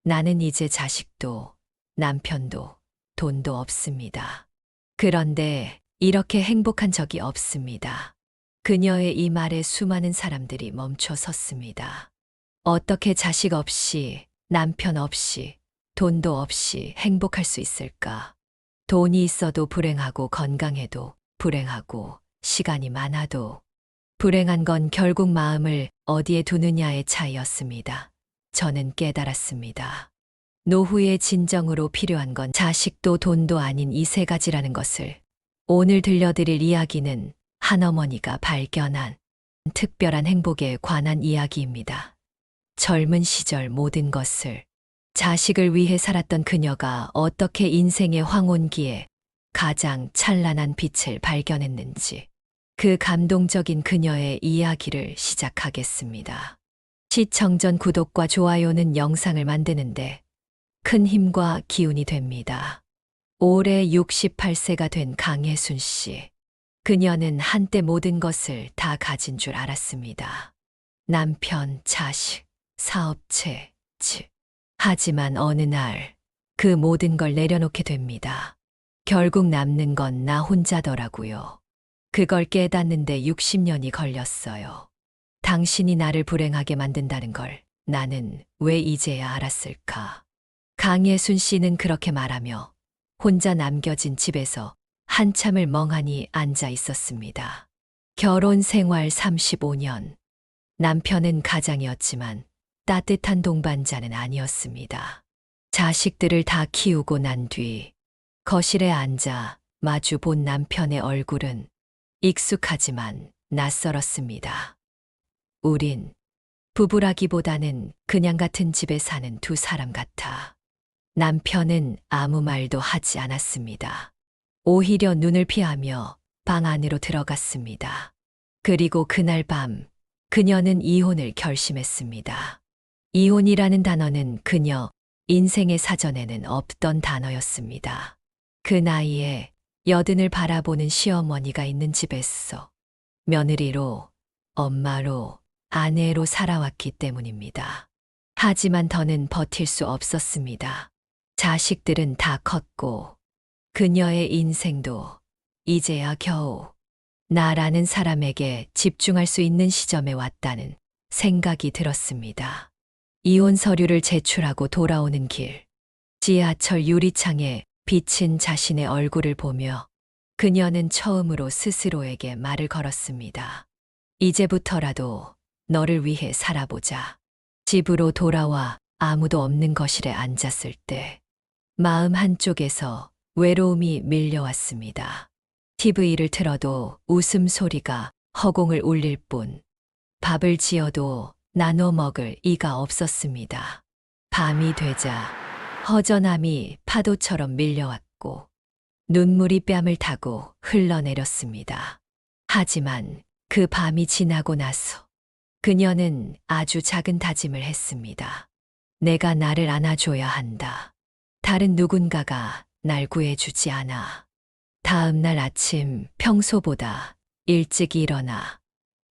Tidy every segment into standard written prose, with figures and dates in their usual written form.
나는 이제 자식도, 남편도, 돈도 없습니다. 그런데 이렇게 행복한 적이 없습니다. 그녀의 이 말에 수많은 사람들이 멈춰 섰습니다. 어떻게 자식 없이, 남편 없이, 돈도 없이 행복할 수 있을까? 돈이 있어도 불행하고 건강해도 불행하고 시간이 많아도 불행한 건 결국 마음을 어디에 두느냐의 차이였습니다. 저는 깨달았습니다. 노후의 진정으로 필요한 건 자식도 돈도 아닌 이 세 가지라는 것을. 오늘 들려드릴 이야기는 한어머니가 발견한 특별한 행복에 관한 이야기입니다. 젊은 시절 모든 것을 자식을 위해 살았던 그녀가 어떻게 인생의 황혼기에 가장 찬란한 빛을 발견했는지 그 감동적인 그녀의 이야기를 시작하겠습니다. 시청 전 구독과 좋아요는 영상을 만드는데 큰 힘과 기운이 됩니다. 올해 68세가 된 강혜순 씨. 그녀는 한때 모든 것을 다 가진 줄 알았습니다. 남편, 자식, 사업체, 집. 하지만 어느 날 그 모든 걸 내려놓게 됩니다. 결국 남는 건 나 혼자더라고요. 그걸 깨닫는데 60년이 걸렸어요. 당신이 나를 불행하게 만든다는 걸 나는 왜 이제야 알았을까? 강예순 씨는 그렇게 말하며 혼자 남겨진 집에서 한참을 멍하니 앉아 있었습니다. 결혼 생활 35년. 남편은 가장이었지만 따뜻한 동반자는 아니었습니다. 자식들을 다 키우고 난 뒤 거실에 앉아 마주 본 남편의 얼굴은 익숙하지만 낯설었습니다. 우린 부부라기보다는 그냥 같은 집에 사는 두 사람 같아. 남편은 아무 말도 하지 않았습니다. 오히려 눈을 피하며 방 안으로 들어갔습니다. 그리고 그날 밤 그녀는 이혼을 결심했습니다. 이혼이라는 단어는 그녀 인생의 사전에는 없던 단어였습니다. 그 나이에 여든을 바라보는 시어머니가 있는 집에서 며느리로, 엄마로, 아내로 살아왔기 때문입니다. 하지만 더는 버틸 수 없었습니다. 자식들은 다 컸고 그녀의 인생도 이제야 겨우 나라는 사람에게 집중할 수 있는 시점에 왔다는 생각이 들었습니다. 이혼 서류를 제출하고 돌아오는 길, 지하철 유리창에 비친 자신의 얼굴을 보며 그녀는 처음으로 스스로에게 말을 걸었습니다. 이제부터라도 너를 위해 살아보자. 집으로 돌아와 아무도 없는 거실에 앉았을 때 마음 한쪽에서 외로움이 밀려왔습니다. TV를 틀어도 웃음소리가 허공을 울릴 뿐 밥을 지어도 나눠 먹을 이가 없었습니다. 밤이 되자 허전함이 파도처럼 밀려왔고 눈물이 뺨을 타고 흘러내렸습니다. 하지만 그 밤이 지나고 나서 그녀는 아주 작은 다짐을 했습니다. 내가 나를 안아줘야 한다. 다른 누군가가 날 구해주지 않아. 다음 날 아침 평소보다 일찍 일어나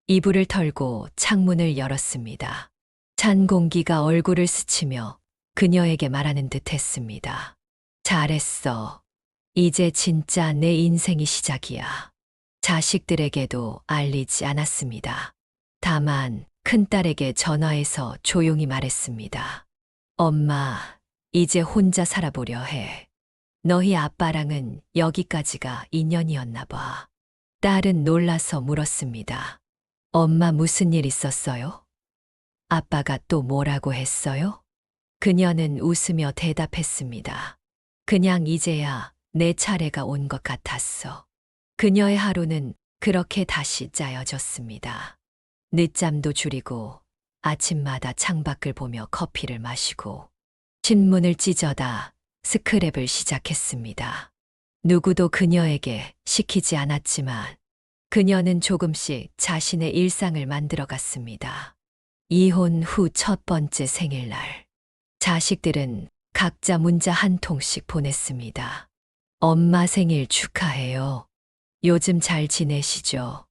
이불을 털고 창문을 열었습니다. 찬 공기가 얼굴을 스치며 그녀에게 말하는 듯 했습니다. 잘했어. 이제 진짜 내 인생이 시작이야. 자식들에게도 알리지 않았습니다. 다만 큰딸에게 전화해서 조용히 말했습니다. 엄마, 이제 혼자 살아보려 해. 너희 아빠랑은 여기까지가 인연이었나 봐. 딸은 놀라서 물었습니다. 엄마 무슨 일 있었어요? 아빠가 또 뭐라고 했어요? 그녀는 웃으며 대답했습니다. 그냥 이제야 내 차례가 온 것 같았어. 그녀의 하루는 그렇게 다시 짜여졌습니다. 늦잠도 줄이고 아침마다 창밖을 보며 커피를 마시고 신문을 찢어다 스크랩을 시작했습니다. 누구도 그녀에게 시키지 않았지만 그녀는 조금씩 자신의 일상을 만들어갔습니다. 이혼 후 첫 번째 생일날. 자식들은 각자 문자 한 통씩 보냈습니다. 엄마 생일 축하해요. 요즘 잘 지내시죠?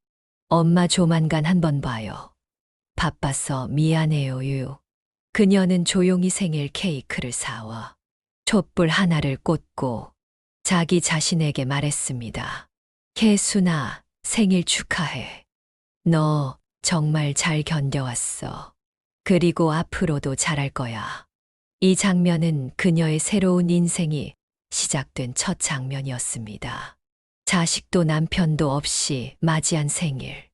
엄마 조만간 한번 봐요. 바빠서 미안해요, 유. 그녀는 조용히 생일 케이크를 사와 촛불 하나를 꽂고 자기 자신에게 말했습니다. 혜순아, 생일 축하해. 너 정말 잘 견뎌왔어. 그리고 앞으로도 잘할 거야. 이 장면은 그녀의 새로운 인생이 시작된 첫 장면이었습니다. 자식도 남편도 없이 맞이한 생일.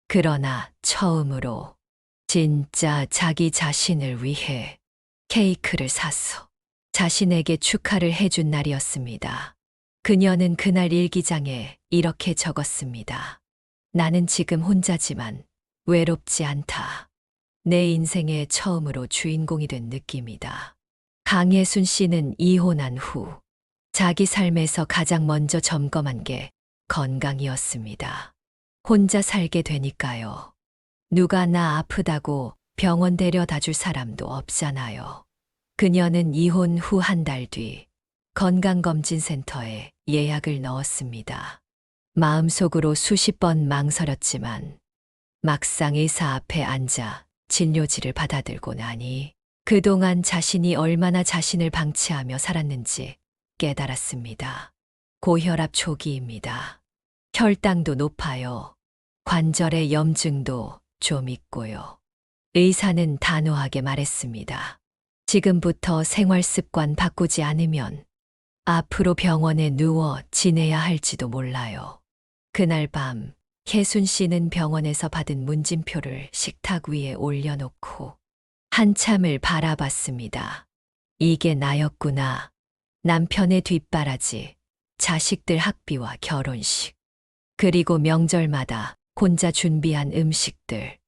그러나 처음으로 진짜 자기 자신을 위해 케이크를 샀어. 자신에게 축하를 해준 날이었습니다. 그녀는 그날 일기장에 이렇게 적었습니다. 나는 지금 혼자지만 외롭지 않다. 내 인생의 처음으로 주인공이 된 느낌이다. 강예순 씨는 이혼한 후 자기 삶에서 가장 먼저 점검한 게 건강이었습니다. 혼자 살게 되니까요. 누가 나 아프다고 병원 데려다 줄 사람도 없잖아요. 그녀는 이혼 후 한 달 뒤 건강검진센터에 예약을 넣었습니다. 마음속으로 수십 번 망설였지만 막상 의사 앞에 앉아 진료지를 받아들고 나니 그동안 자신이 얼마나 자신을 방치하며 살았는지 깨달았습니다. 고혈압 초기입니다. 혈당도 높아요. 관절의 염증도 좀 있고요. 의사는 단호하게 말했습니다. 지금부터 생활 습관 바꾸지 않으면 앞으로 병원에 누워 지내야 할지도 몰라요. 그날 밤 혜순 씨는 병원에서 받은 문진표를 식탁 위에 올려놓고 한참을 바라봤습니다. 이게 나였구나. 남편의 뒷바라지, 자식들 학비와 결혼식, 그리고 명절마다 혼자 준비한 음식들.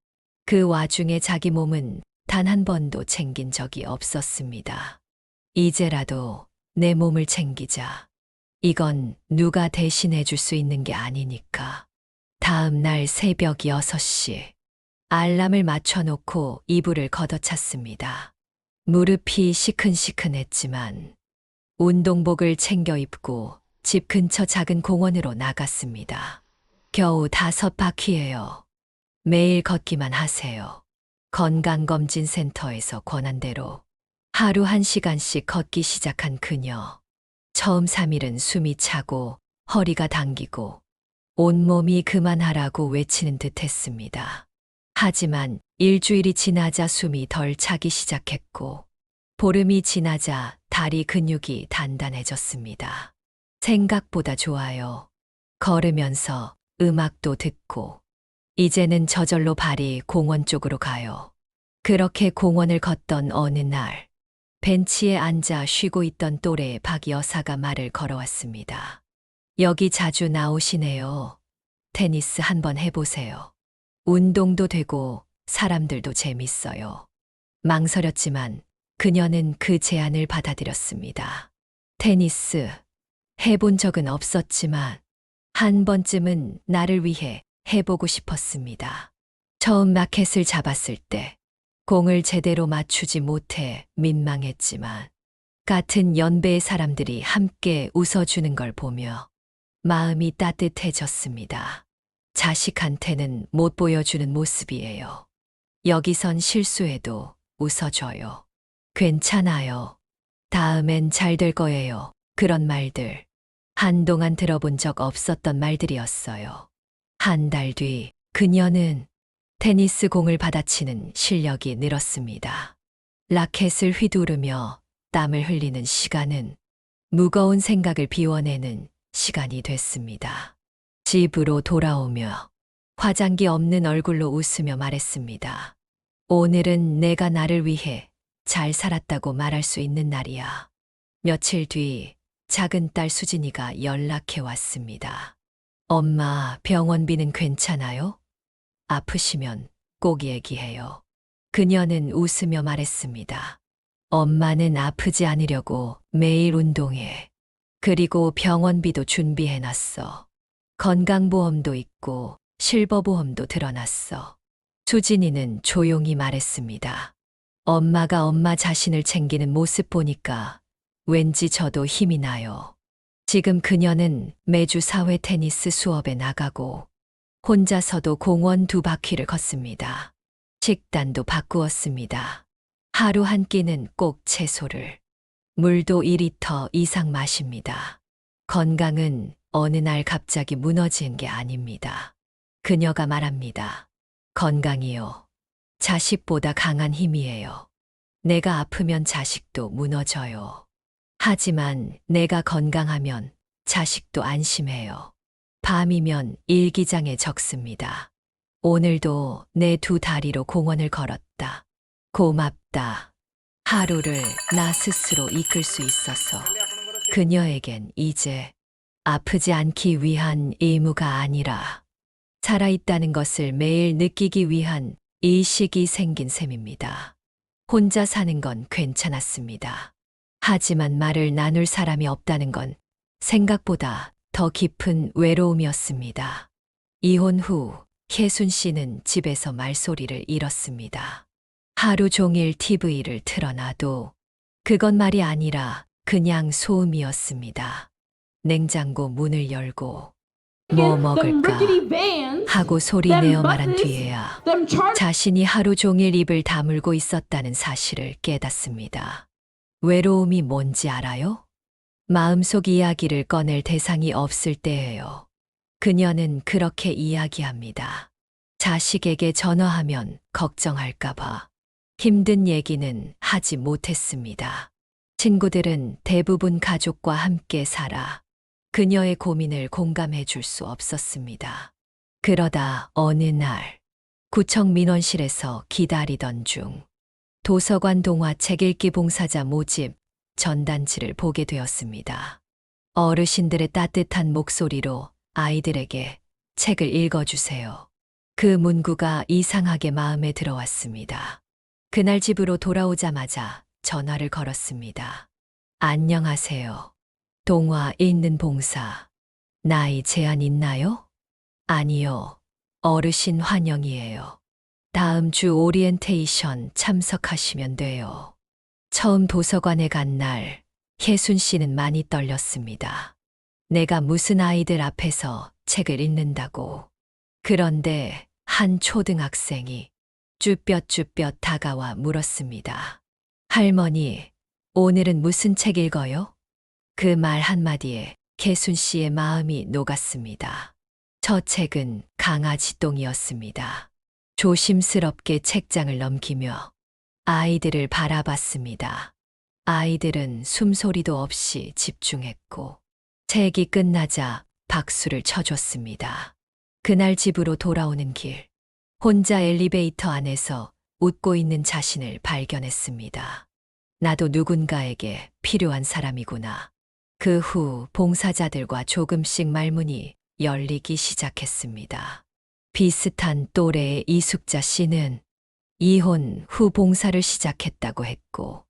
그 와중에 자기 몸은 단 한 번도 챙긴 적이 없었습니다. 이제라도 내 몸을 챙기자. 이건 누가 대신해 줄 수 있는 게 아니니까. 다음 날 새벽 6시. 알람을 맞춰놓고 이불을 걷어찼습니다. 무릎이 시큰시큰했지만 운동복을 챙겨 입고 집 근처 작은 공원으로 나갔습니다. 겨우 5바퀴예요. 매일 걷기만 하세요. 건강검진센터에서 권한대로 하루 1시간씩 걷기 시작한 그녀. 처음 3일은 숨이 차고 허리가 당기고 온몸이 그만하라고 외치는 듯 했습니다. 하지만 일주일이 지나자 숨이 덜 차기 시작했고 보름이 지나자 다리 근육이 단단해졌습니다. 생각보다 좋아요. 걸으면서 음악도 듣고 이제는 저절로 발이 공원 쪽으로 가요. 그렇게 공원을 걷던 어느 날 벤치에 앉아 쉬고 있던 또래 박 여사가 말을 걸어왔습니다. 여기 자주 나오시네요. 테니스 한번 해보세요. 운동도 되고 사람들도 재밌어요. 망설였지만 그녀는 그 제안을 받아들였습니다. 테니스 해본 적은 없었지만 한 번쯤은 나를 위해 해보고 싶었습니다. 처음 라켓을 잡았을 때 공을 제대로 맞추지 못해 민망했지만 같은 연배의 사람들이 함께 웃어주는 걸 보며 마음이 따뜻해졌습니다. 자식한테는 못 보여주는 모습이에요. 여기선 실수해도 웃어줘요. 괜찮아요. 다음엔 잘 될 거예요. 그런 말들. 한동안 들어본 적 없었던 말들이었어요. 한 달 뒤 그녀는 테니스 공을 받아치는 실력이 늘었습니다. 라켓을 휘두르며 땀을 흘리는 시간은 무거운 생각을 비워내는 시간이 됐습니다. 집으로 돌아오며 화장기 없는 얼굴로 웃으며 말했습니다. 오늘은 내가 나를 위해 잘 살았다고 말할 수 있는 날이야. 며칠 뒤 작은 딸 수진이가 연락해 왔습니다. 엄마, 병원비는 괜찮아요? 아프시면 꼭 얘기해요. 그녀는 웃으며 말했습니다. 엄마는 아프지 않으려고 매일 운동해. 그리고 병원비도 준비해놨어. 건강보험도 있고 실버보험도 들어놨어. 수진이는 조용히 말했습니다. 엄마가 엄마 자신을 챙기는 모습 보니까 왠지 저도 힘이 나요. 지금 그녀는 매주 사회 테니스 수업에 나가고 혼자서도 공원 2바퀴를 걷습니다. 식단도 바꾸었습니다. 하루 한 끼는 꼭 채소를, 물도 2리터 이상 마십니다. 건강은 어느 날 갑자기 무너지는 게 아닙니다. 그녀가 말합니다. 건강이요. 자식보다 강한 힘이에요. 내가 아프면 자식도 무너져요. 하지만 내가 건강하면 자식도 안심해요. 밤이면 일기장에 적습니다. 오늘도 내 두 다리로 공원을 걸었다. 고맙다. 하루를 나 스스로 이끌 수 있어서 그녀에겐 이제 아프지 않기 위한 의무가 아니라 살아있다는 것을 매일 느끼기 위한 의식이 생긴 셈입니다. 혼자 사는 건 괜찮았습니다. 하지만 말을 나눌 사람이 없다는 건 생각보다 더 깊은 외로움이었습니다. 이혼 후 혜순 씨는 집에서 말소리를 잃었습니다. 하루 종일 TV를 틀어놔도 그건 말이 아니라 그냥 소음이었습니다. 냉장고 문을 열고 뭐 먹을까 하고 소리내어 말한 뒤에야 자신이 하루 종일 입을 다물고 있었다는 사실을 깨닫습니다. 외로움이 뭔지 알아요? 마음속 이야기를 꺼낼 대상이 없을 때예요. 그녀는 그렇게 이야기합니다. 자식에게 전화하면 걱정할까봐 힘든 얘기는 하지 못했습니다. 친구들은 대부분 가족과 함께 살아 그녀의 고민을 공감해 줄 수 없었습니다. 그러다 어느 날 구청 민원실에서 기다리던 중 도서관 동화책 읽기 봉사자 모집 전단지를 보게 되었습니다. 어르신들의 따뜻한 목소리로 아이들에게 책을 읽어주세요. 그 문구가 이상하게 마음에 들어왔습니다. 그날 집으로 돌아오자마자 전화를 걸었습니다. 안녕하세요. 동화 읽는 봉사. 나이 제한 있나요? 아니요. 어르신 환영이에요. 다음 주 오리엔테이션 참석하시면 돼요. 처음 도서관에 간 날, 혜순 씨는 많이 떨렸습니다. 내가 무슨 아이들 앞에서 책을 읽는다고. 그런데 한 초등학생이 쭈뼛쭈뼛 다가와 물었습니다. 할머니, 오늘은 무슨 책 읽어요? 그 말 한마디에 혜순 씨의 마음이 녹았습니다. 저 책은 강아지 똥이었습니다. 조심스럽게 책장을 넘기며 아이들을 바라봤습니다. 아이들은 숨소리도 없이 집중했고 책이 끝나자 박수를 쳐줬습니다. 그날 집으로 돌아오는 길, 혼자 엘리베이터 안에서 웃고 있는 자신을 발견했습니다. 나도 누군가에게 필요한 사람이구나. 그 후 봉사자들과 조금씩 말문이 열리기 시작했습니다. 비슷한 또래의 이숙자 씨는 이혼 후 봉사를 시작했다고 했고,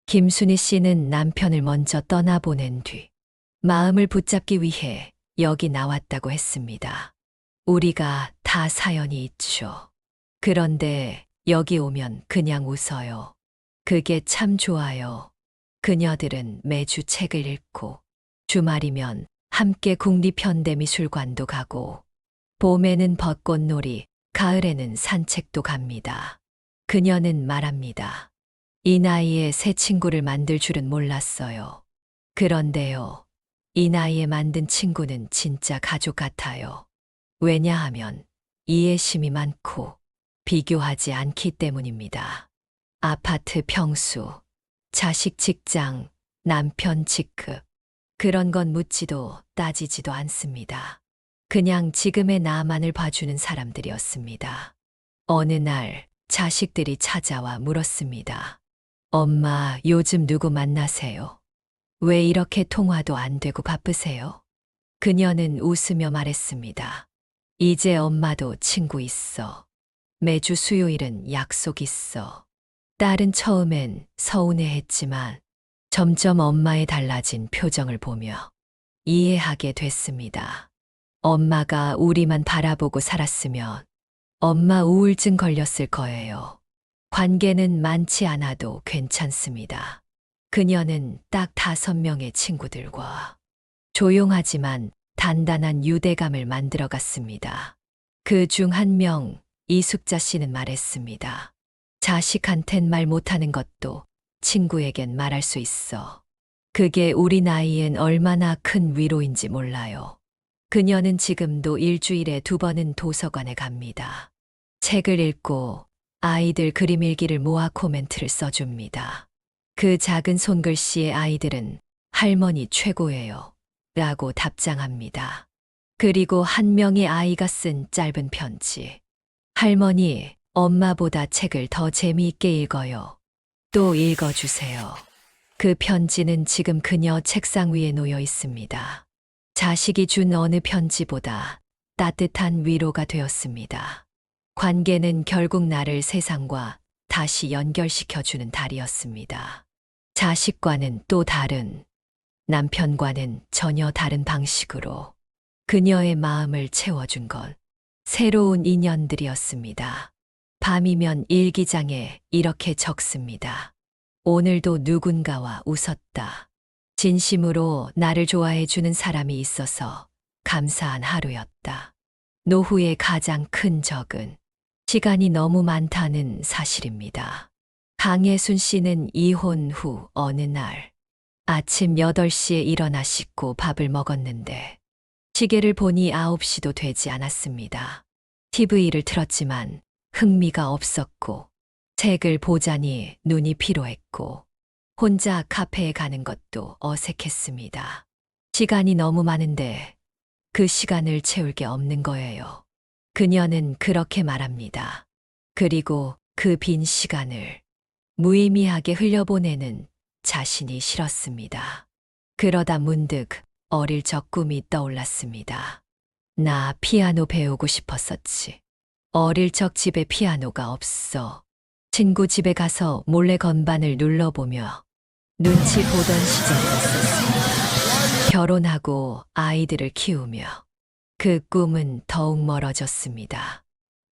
김순희 씨는 남편을 먼저 떠나보낸 뒤 마음을 붙잡기 위해 여기 나왔다고 했습니다. 우리가 다 사연이 있죠. 그런데 여기 오면 그냥 웃어요. 그게 참 좋아요. 그녀들은 매주 책을 읽고 주말이면 함께 국립현대미술관도 가고 봄에는 벚꽃놀이, 가을에는 산책도 갑니다. 그녀는 말합니다. 이 나이에 새 친구를 만들 줄은 몰랐어요. 그런데요, 이 나이에 만든 친구는 진짜 가족 같아요. 왜냐하면 이해심이 많고 비교하지 않기 때문입니다. 아파트 평수, 자식 직장, 남편 직급, 그런 건 묻지도 따지지도 않습니다. 그냥 지금의 나만을 봐주는 사람들이었습니다. 어느 날 자식들이 찾아와 물었습니다. 엄마, 요즘 누구 만나세요? 왜 이렇게 통화도 안 되고 바쁘세요? 그녀는 웃으며 말했습니다. 이제 엄마도 친구 있어. 매주 수요일은 약속 있어. 딸은 처음엔 서운해했지만 점점 엄마의 달라진 표정을 보며 이해하게 됐습니다. 엄마가 우리만 바라보고 살았으면 엄마 우울증 걸렸을 거예요. 관계는 많지 않아도 괜찮습니다. 그녀는 딱 5명의 친구들과 조용하지만 단단한 유대감을 만들어갔습니다. 그 중 한 명, 이숙자 씨는 말했습니다. 자식한텐 말 못하는 것도 친구에겐 말할 수 있어. 그게 우리 나이엔 얼마나 큰 위로인지 몰라요. 그녀는 지금도 일주일에 2번은 도서관에 갑니다. 책을 읽고 아이들 그림 일기를 모아 코멘트를 써줍니다. 그 작은 손글씨의 아이들은 할머니 최고예요. 라고 답장합니다. 그리고 한 명의 아이가 쓴 짧은 편지. 할머니, 엄마보다 책을 더 재미있게 읽어요. 또 읽어주세요. 그 편지는 지금 그녀 책상 위에 놓여 있습니다. 자식이 준 어느 편지보다 따뜻한 위로가 되었습니다. 관계는 결국 나를 세상과 다시 연결시켜주는 달이었습니다. 자식과는 또 다른, 남편과는 전혀 다른 방식으로 그녀의 마음을 채워준 건 새로운 인연들이었습니다. 밤이면 일기장에 이렇게 적습니다. 오늘도 누군가와 웃었다. 진심으로 나를 좋아해 주는 사람이 있어서 감사한 하루였다. 노후의 가장 큰 적은 시간이 너무 많다는 사실입니다. 강예순 씨는 이혼 후 어느 날 아침 8시에 일어나 씻고 밥을 먹었는데 시계를 보니 9시도 되지 않았습니다. TV를 틀었지만 흥미가 없었고 책을 보자니 눈이 피로했고 혼자 카페에 가는 것도 어색했습니다. 시간이 너무 많은데 그 시간을 채울 게 없는 거예요. 그녀는 그렇게 말합니다. 그리고 그 빈 시간을 무의미하게 흘려보내는 자신이 싫었습니다. 그러다 문득 어릴 적 꿈이 떠올랐습니다. 나 피아노 배우고 싶었었지. 어릴 적 집에 피아노가 없어. 친구 집에 가서 몰래 건반을 눌러보며 눈치 보던 시절이었습니다. 결혼하고 아이들을 키우며 그 꿈은 더욱 멀어졌습니다.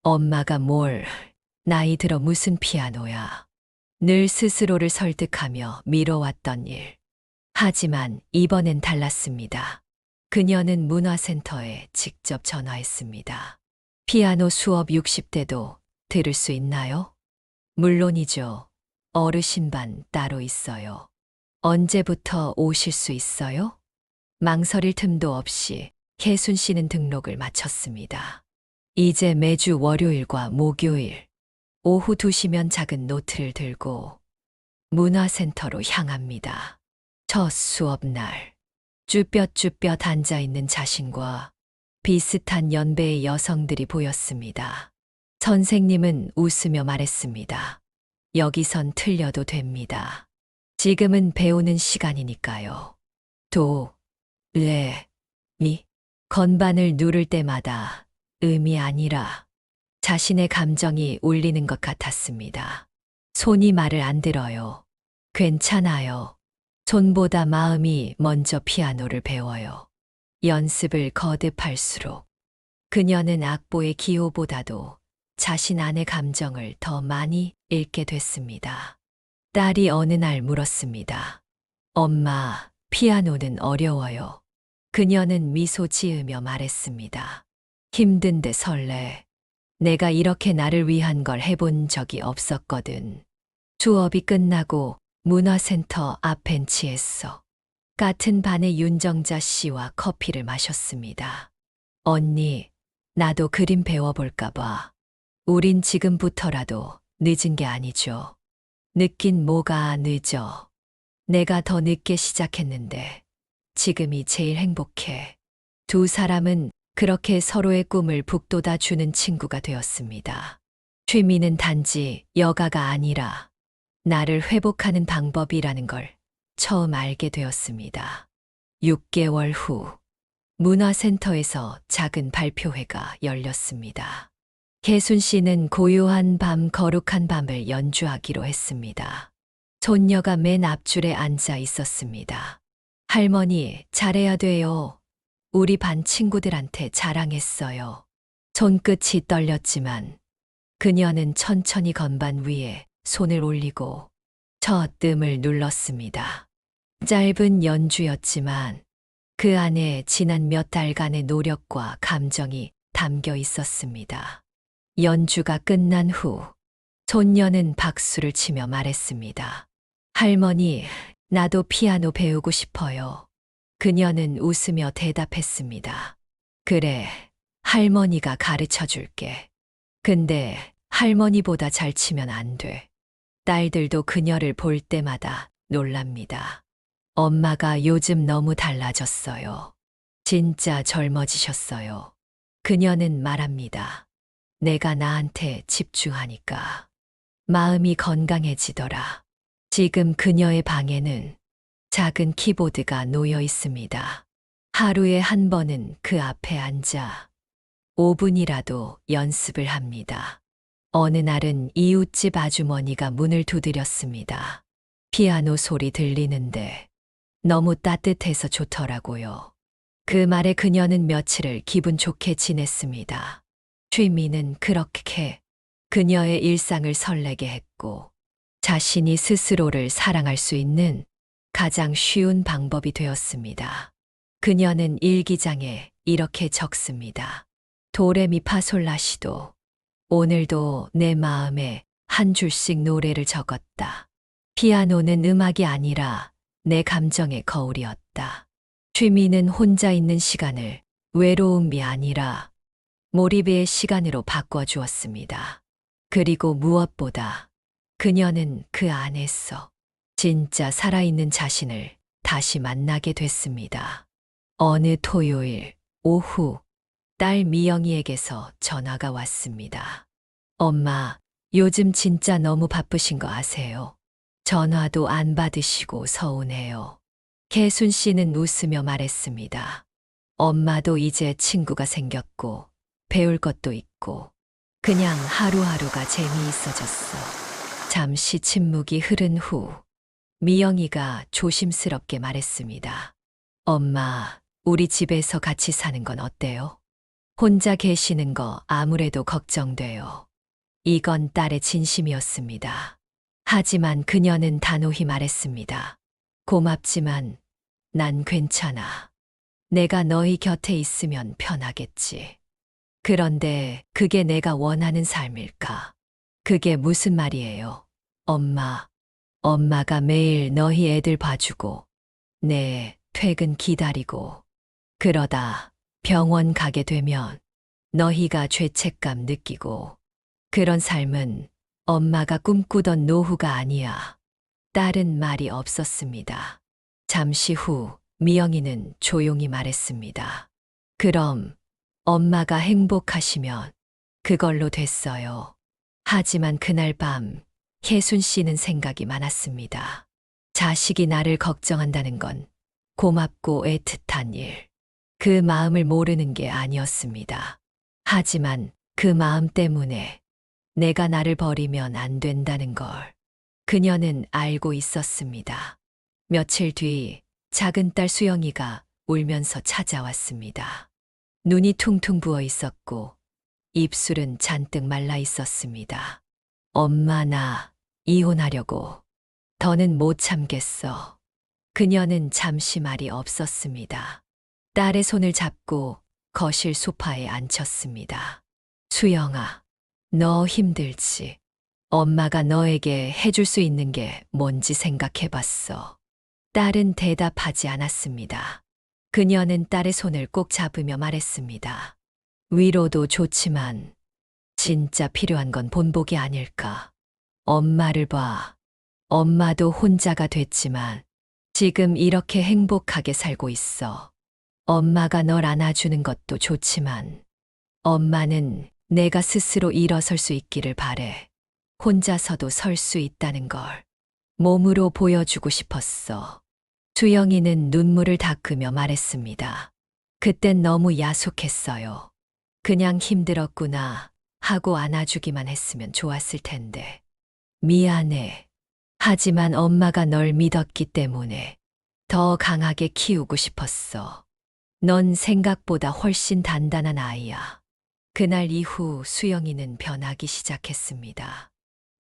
엄마가 나이 들어 무슨 피아노야. 늘 스스로를 설득하며 미뤄왔던 일. 하지만 이번엔 달랐습니다. 그녀는 문화센터에 직접 전화했습니다. 피아노 수업 60대도 들을 수 있나요? 물론이죠. 어르신반 따로 있어요. 언제부터 오실 수 있어요? 망설일 틈도 없이 혜순 씨는 등록을 마쳤습니다. 이제 매주 월요일과 목요일 오후 2시면 작은 노트를 들고 문화센터로 향합니다. 첫 수업날 쭈뼛쭈뼛 앉아있는 자신과 비슷한 연배의 여성들이 보였습니다. 선생님은 웃으며 말했습니다. 여기선 틀려도 됩니다. 지금은 배우는 시간이니까요. 도, 레, 미. 건반을 누를 때마다 음이 아니라 자신의 감정이 울리는 것 같았습니다. 손이 말을 안 들어요. 괜찮아요. 손보다 마음이 먼저 피아노를 배워요. 연습을 거듭할수록 그녀는 악보의 기호보다도 자신 안의 감정을 더 많이 읽게 됐습니다. 딸이 어느 날 물었습니다. 엄마, 피아노는 어려워요. 그녀는 미소 지으며 말했습니다. 힘든데 설레. 내가 이렇게 나를 위한 걸 해본 적이 없었거든. 수업이 끝나고 문화센터 앞 벤치에서 같은 반의 윤정자 씨와 커피를 마셨습니다. 언니, 나도 그림 배워볼까 봐. 우린 지금부터라도 늦은 게 아니죠. 늦긴 뭐가 늦어. 내가 더 늦게 시작했는데 지금이 제일 행복해. 두 사람은 그렇게 서로의 꿈을 북돋아 주는 친구가 되었습니다. 취미는 단지 여가가 아니라 나를 회복하는 방법이라는 걸 처음 알게 되었습니다. 6개월 후 문화센터에서 작은 발표회가 열렸습니다. 혜순 씨는 고요한 밤 거룩한 밤을 연주하기로 했습니다. 손녀가 맨 앞줄에 앉아 있었습니다. 할머니, 잘해야 돼요. 우리 반 친구들한테 자랑했어요. 손끝이 떨렸지만 그녀는 천천히 건반 위에 손을 올리고 첫 음을 눌렀습니다. 짧은 연주였지만 그 안에 지난 몇 달간의 노력과 감정이 담겨 있었습니다. 연주가 끝난 후 손녀는 박수를 치며 말했습니다. 할머니, 나도 피아노 배우고 싶어요. 그녀는 웃으며 대답했습니다. 그래, 할머니가 가르쳐 줄게. 근데 할머니보다 잘 치면 안 돼. 딸들도 그녀를 볼 때마다 놀랍니다. 엄마가 요즘 너무 달라졌어요. 진짜 젊어지셨어요. 그녀는 말합니다. 내가 나한테 집중하니까 마음이 건강해지더라. 지금 그녀의 방에는 작은 키보드가 놓여 있습니다. 하루에 한 번은 그 앞에 앉아 5분이라도 연습을 합니다. 어느 날은 이웃집 아주머니가 문을 두드렸습니다. 피아노 소리 들리는데 너무 따뜻해서 좋더라고요. 그 말에 그녀는 며칠을 기분 좋게 지냈습니다. 취미는 그렇게 그녀의 일상을 설레게 했고 자신이 스스로를 사랑할 수 있는 가장 쉬운 방법이 되었습니다. 그녀는 일기장에 이렇게 적습니다. 도레미파솔라시도 오늘도 내 마음에 한 줄씩 노래를 적었다. 피아노는 음악이 아니라 내 감정의 거울이었다. 취미는 혼자 있는 시간을 외로움이 아니라 몰입의 시간으로 바꿔주었습니다. 그리고 무엇보다 그녀는 그 안에서 진짜 살아있는 자신을 다시 만나게 됐습니다. 어느 토요일 오후 딸 미영이에게서 전화가 왔습니다. 엄마, 요즘 진짜 너무 바쁘신 거 아세요? 전화도 안 받으시고 서운해요. 개순 씨는 웃으며 말했습니다. 엄마도 이제 친구가 생겼고 배울 것도 있고 그냥 하루하루가 재미있어졌어. 잠시 침묵이 흐른 후 미영이가 조심스럽게 말했습니다. 엄마, 우리 집에서 같이 사는 건 어때요? 혼자 계시는 거 아무래도 걱정돼요. 이건 딸의 진심이었습니다. 하지만 그녀는 단호히 말했습니다. 고맙지만 난 괜찮아. 내가 너희 곁에 있으면 편하겠지. 그런데 그게 내가 원하는 삶일까? 그게 무슨 말이에요? 엄마, 엄마가 매일 너희 애들 봐주고 내 퇴근 기다리고 그러다 병원 가게 되면 너희가 죄책감 느끼고 그런 삶은 엄마가 꿈꾸던 노후가 아니야. 딸은 말이 없었습니다. 잠시 후 미영이는 조용히 말했습니다. 그럼 엄마가 행복하시면 그걸로 됐어요. 하지만 그날 밤 혜순 씨는 생각이 많았습니다. 자식이 나를 걱정한다는 건 고맙고 애틋한 일. 그 마음을 모르는 게 아니었습니다. 하지만 그 마음 때문에 내가 나를 버리면 안 된다는 걸 그녀는 알고 있었습니다. 며칠 뒤 작은 딸 수영이가 울면서 찾아왔습니다. 눈이 퉁퉁 부어 있었고 입술은 잔뜩 말라 있었습니다. 엄마, 나 이혼하려고. 더는 못 참겠어. 그녀는 잠시 말이 없었습니다. 딸의 손을 잡고 거실 소파에 앉혔습니다. 수영아, 너 힘들지? 엄마가 너에게 해줄 수 있는 게 뭔지 생각해봤어. 딸은 대답하지 않았습니다. 그녀는 딸의 손을 꼭 잡으며 말했습니다. 위로도 좋지만 진짜 필요한 건 본복이 아닐까. 엄마를 봐. 엄마도 혼자가 됐지만 지금 이렇게 행복하게 살고 있어. 엄마가 널 안아주는 것도 좋지만 엄마는 내가 스스로 일어설 수 있기를 바래. 혼자서도 설 수 있다는 걸 몸으로 보여주고 싶었어. 수영이는 눈물을 닦으며 말했습니다. 그땐 너무 야속했어요. 그냥 힘들었구나 하고 안아주기만 했으면 좋았을 텐데. 미안해. 하지만 엄마가 널 믿었기 때문에 더 강하게 키우고 싶었어. 넌 생각보다 훨씬 단단한 아이야. 그날 이후 수영이는 변하기 시작했습니다.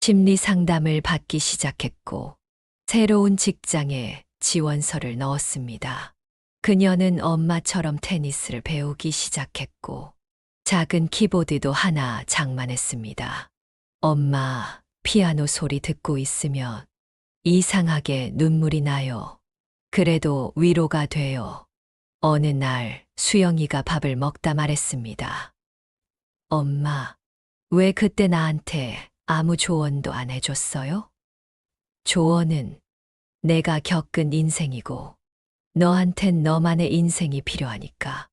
심리 상담을 받기 시작했고 새로운 직장에 지원서를 넣었습니다. 그녀는 엄마처럼 테니스를 배우기 시작했고 작은 키보드도 하나 장만했습니다. 엄마, 피아노 소리 듣고 있으면 이상하게 눈물이 나요. 그래도 위로가 돼요. 어느 날 수영이가 밥을 먹다 말했습니다. 엄마, 왜 그때 나한테 아무 조언도 안 해줬어요? 조언은 내가 겪은 인생이고 너한텐 너만의 인생이 필요하니까.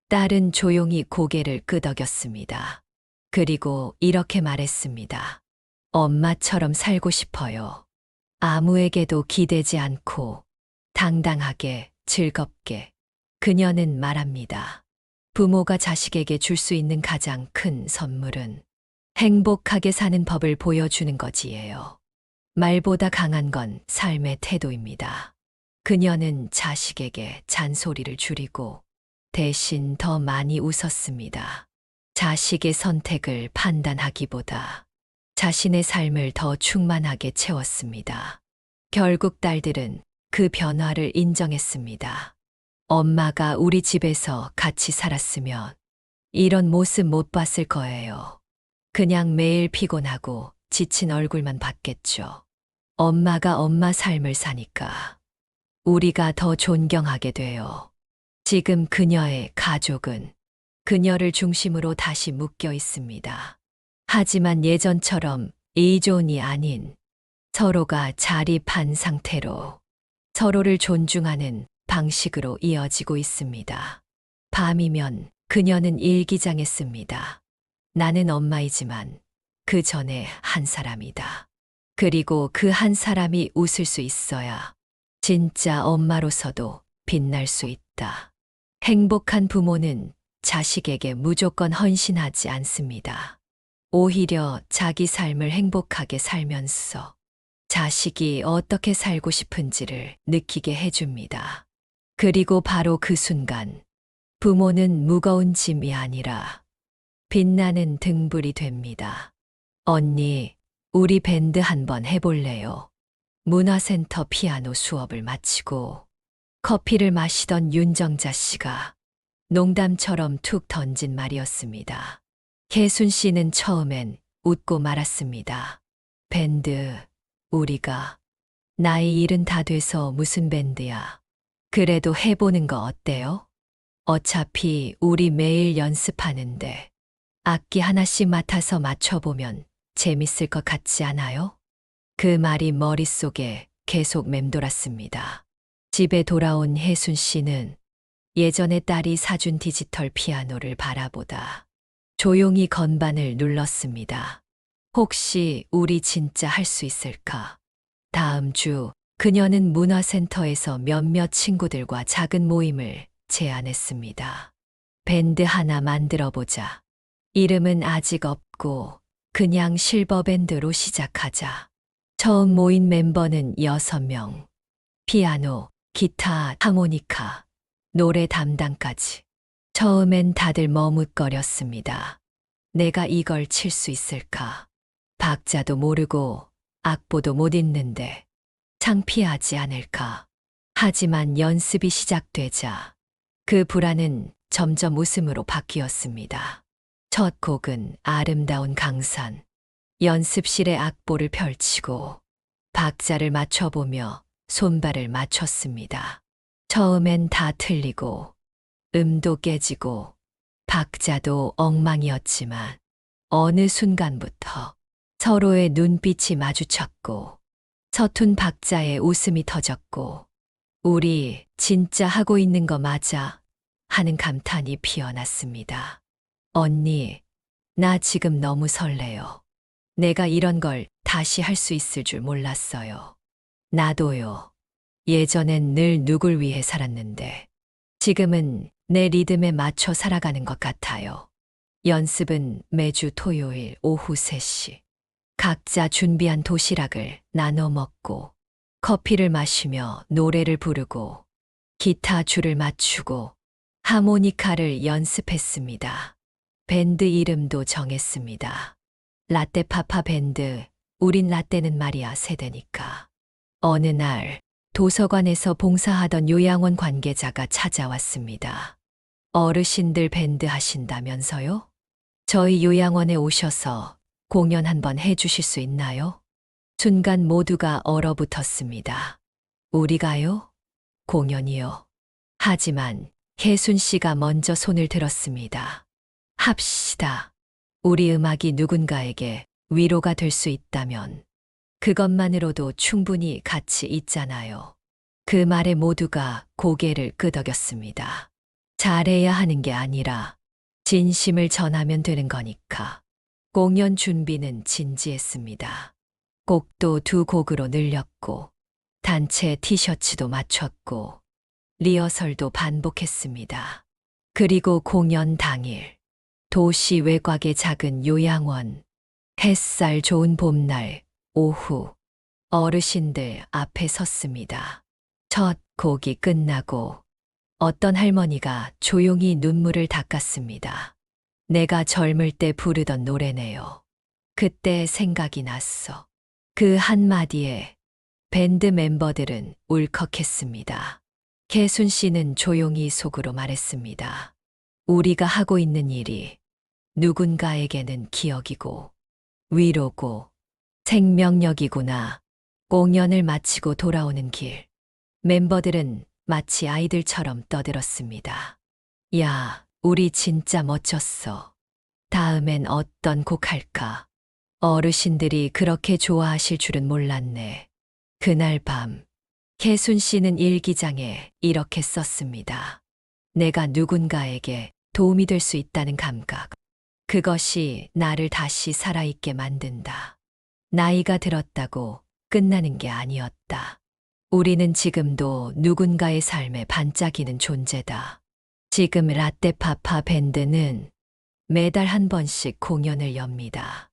딸은 조용히 고개를 끄덕였습니다. 그리고 이렇게 말했습니다. 엄마처럼 살고 싶어요. 아무에게도 기대지 않고 당당하게 즐겁게. 그녀는 말합니다. 부모가 자식에게 줄 수 있는 가장 큰 선물은 행복하게 사는 법을 보여주는 것이에요. 말보다 강한 건 삶의 태도입니다. 그녀는 자식에게 잔소리를 줄이고 대신 더 많이 웃었습니다. 자식의 선택을 판단하기보다 자신의 삶을 더 충만하게 채웠습니다. 결국 딸들은 그 변화를 인정했습니다. 엄마가 우리 집에서 같이 살았으면 이런 모습 못 봤을 거예요. 그냥 매일 피곤하고 지친 얼굴만 봤겠죠. 엄마가 엄마 삶을 사니까 우리가 더 존경하게 돼요. 지금 그녀의 가족은 그녀를 중심으로 다시 묶여 있습니다. 하지만 예전처럼 의존이 아닌 서로가 자립한 상태로 서로를 존중하는 방식으로 이어지고 있습니다. 밤이면 그녀는 일기장에 씁니다. 나는 엄마이지만 그 전에 한 사람이다. 그리고 그 한 사람이 웃을 수 있어야 진짜 엄마로서도 빛날 수 있다. 행복한 부모는 자식에게 무조건 헌신하지 않습니다. 오히려 자기 삶을 행복하게 살면서 자식이 어떻게 살고 싶은지를 느끼게 해줍니다. 그리고 바로 그 순간 부모는 무거운 짐이 아니라 빛나는 등불이 됩니다. 언니, 우리 밴드 한번 해볼래요? 문화센터 피아노 수업을 마치고 커피를 마시던 윤정자 씨가 농담처럼 툭 던진 말이었습니다. 혜순 씨는 처음엔 웃고 말았습니다. 밴드, 우리가 나이 70 다 돼서 무슨 밴드야. 그래도 해보는 거 어때요? 어차피 우리 매일 연습하는데 악기 하나씩 맡아서 맞춰보면 재밌을 것 같지 않아요? 그 말이 머릿속에 계속 맴돌았습니다. 집에 돌아온 혜순 씨는 예전에 딸이 사준 디지털 피아노를 바라보다 조용히 건반을 눌렀습니다. 혹시 우리 진짜 할 수 있을까? 다음 주 그녀는 문화센터에서 몇몇 친구들과 작은 모임을 제안했습니다. 밴드 하나 만들어보자. 이름은 아직 없고 그냥 실버밴드로 시작하자. 처음 모인 멤버는 6명. 피아노, 기타, 하모니카, 노래 담당까지. 처음엔 다들 머뭇거렸습니다. 내가 이걸 칠 수 있을까? 박자도 모르고 악보도 못 읽는데 창피하지 않을까? 하지만 연습이 시작되자 그 불안은 점점 웃음으로 바뀌었습니다. 첫 곡은 아름다운 강산. 연습실에 악보를 펼치고 박자를 맞춰보며 손발을 맞췄습니다. 처음엔 다 틀리고 음도 깨지고 박자도 엉망이었지만 어느 순간부터 서로의 눈빛이 마주쳤고 서툰 박자에 웃음이 터졌고 우리 진짜 하고 있는 거 맞아? 하는 감탄이 피어났습니다. 언니, 나 지금 너무 설레요. 내가 이런 걸 다시 할 수 있을 줄 몰랐어요. 나도요. 예전엔 늘 누굴 위해 살았는데 지금은 내 리듬에 맞춰 살아가는 것 같아요. 연습은 매주 토요일 오후 3시. 각자 준비한 도시락을 나눠 먹고 커피를 마시며 노래를 부르고 기타 줄을 맞추고 하모니카를 연습했습니다. 밴드 이름도 정했습니다. 라떼파파 밴드, 우린 라떼는 말이야 세대니까. 어느 날 도서관에서 봉사하던 요양원 관계자가 찾아왔습니다. 어르신들 밴드 하신다면서요? 저희 요양원에 오셔서 공연 한번 해주실 수 있나요? 순간 모두가 얼어붙었습니다. 우리가요? 공연이요. 하지만 혜순 씨가 먼저 손을 들었습니다. 합시다. 우리 음악이 누군가에게 위로가 될 수 있다면 그것만으로도 충분히 가치 있잖아요. 그 말에 모두가 고개를 끄덕였습니다. 잘해야 하는 게 아니라 진심을 전하면 되는 거니까. 공연 준비는 진지했습니다. 곡도 2곡으로 늘렸고, 단체 티셔츠도 맞췄고, 리허설도 반복했습니다. 그리고 공연 당일, 도시 외곽의 작은 요양원, 햇살 좋은 봄날, 오후, 어르신들 앞에 섰습니다. 첫 곡이 끝나고 어떤 할머니가 조용히 눈물을 닦았습니다. 내가 젊을 때 부르던 노래네요. 그때 생각이 났어. 그 한마디에 밴드 멤버들은 울컥했습니다. 개순 씨는 조용히 속으로 말했습니다. 우리가 하고 있는 일이 누군가에게는 기억이고 위로고 생명력이구나. 공연을 마치고 돌아오는 길. 멤버들은 마치 아이들처럼 떠들었습니다. 야, 우리 진짜 멋졌어. 다음엔 어떤 곡 할까? 어르신들이 그렇게 좋아하실 줄은 몰랐네. 그날 밤, 개순 씨는 일기장에 이렇게 썼습니다. 내가 누군가에게 도움이 될 수 있다는 감각. 그것이 나를 다시 살아있게 만든다. 나이가 들었다고 끝나는 게 아니었다. 우리는 지금도 누군가의 삶에 반짝이는 존재다. 지금 라떼파파 밴드는 매달 한 번씩 공연을 엽니다.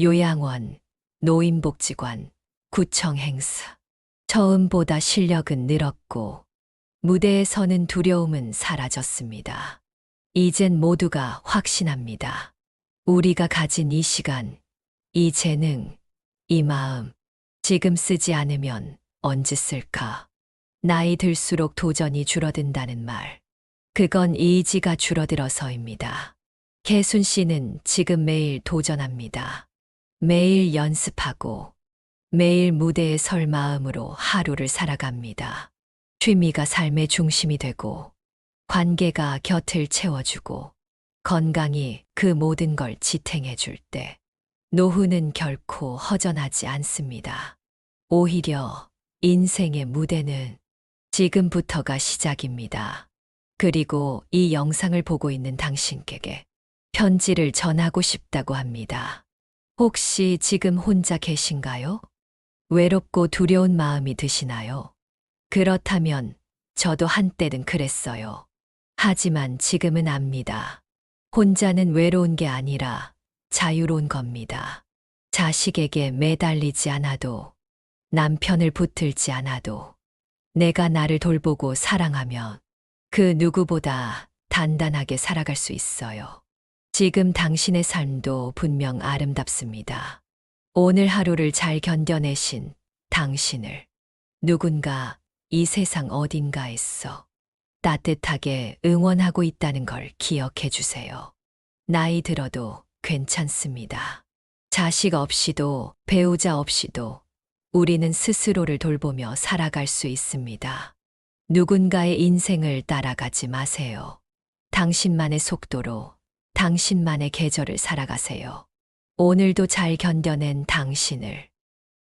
요양원, 노인복지관, 구청 행사. 처음보다 실력은 늘었고 무대에 서는 두려움은 사라졌습니다. 이젠 모두가 확신합니다. 우리가 가진 이 시간, 이 재능, 이 마음, 지금 쓰지 않으면 언제 쓸까? 나이 들수록 도전이 줄어든다는 말. 그건 의지가 줄어들어서입니다. 개순 씨는 지금 매일 도전합니다. 매일 연습하고 매일 무대에 설 마음으로 하루를 살아갑니다. 취미가 삶의 중심이 되고 관계가 곁을 채워주고 건강이 그 모든 걸 지탱해줄 때 노후는 결코 허전하지 않습니다. 오히려 인생의 무대는 지금부터가 시작입니다. 그리고 이 영상을 보고 있는 당신에게 편지를 전하고 싶다고 합니다. 혹시 지금 혼자 계신가요? 외롭고 두려운 마음이 드시나요? 그렇다면 저도 한때는 그랬어요. 하지만 지금은 압니다. 혼자는 외로운 게 아니라 자유로운 겁니다. 자식에게 매달리지 않아도, 남편을 붙들지 않아도, 내가 나를 돌보고 사랑하면 그 누구보다 단단하게 살아갈 수 있어요. 지금 당신의 삶도 분명 아름답습니다. 오늘 하루를 잘 견뎌내신 당신을 누군가 이 세상 어딘가에서 따뜻하게 응원하고 있다는 걸 기억해 주세요. 나이 들어도 괜찮습니다. 자식 없이도 배우자 없이도 우리는 스스로를 돌보며 살아갈 수 있습니다. 누군가의 인생을 따라가지 마세요. 당신만의 속도로 당신만의 계절을 살아가세요. 오늘도 잘 견뎌낸 당신을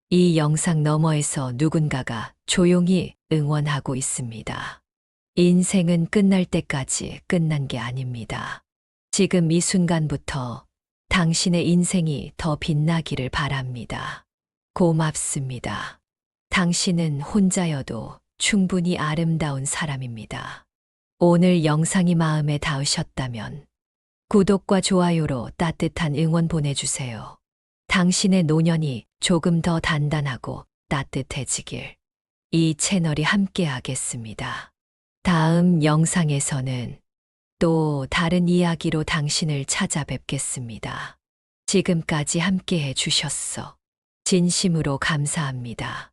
이 영상 너머에서 누군가가 조용히 응원하고 있습니다. 인생은 끝날 때까지 끝난 게 아닙니다. 지금 이 순간부터 당신의 인생이 더 빛나기를 바랍니다. 고맙습니다. 당신은 혼자여도 충분히 아름다운 사람입니다. 오늘 영상이 마음에 닿으셨다면 구독과 좋아요로 따뜻한 응원 보내주세요. 당신의 노년이 조금 더 단단하고 따뜻해지길 이 채널이 함께하겠습니다. 다음 영상에서는 또 다른 이야기로 당신을 찾아뵙겠습니다. 지금까지 함께해 주셨어. 진심으로 감사합니다.